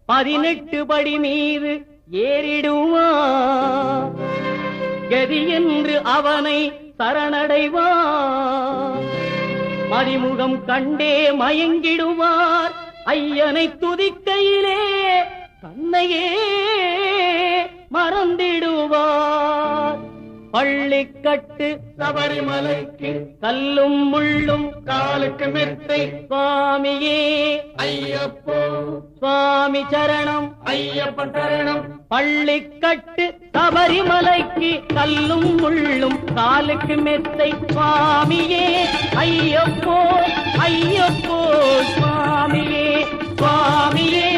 18 படி மீது ஏறிடுவார். கதி என்று அவனை சரணடைவார். மதிமுகம் கண்டே மயங்கிடுவார். ஐயனை துதிக்கையிலே தன்னையே மறந்திடுவார். பள்ளிக்கட்டு சபரிமலைக்கு கல்லும் முள்ளும் காலுக்கு மெத்தை. சுவாமியே ஐயப்போ சுவாமி சரணம் ஐயப்பன் சரணம். பள்ளிக்கட்டு சபரிமலைக்கு கல்லும் முள்ளும் காலுக்கு மெத்தை. சுவாமியே ஐயப்போ ஐயப்போ சுவாமியே சுவாமியே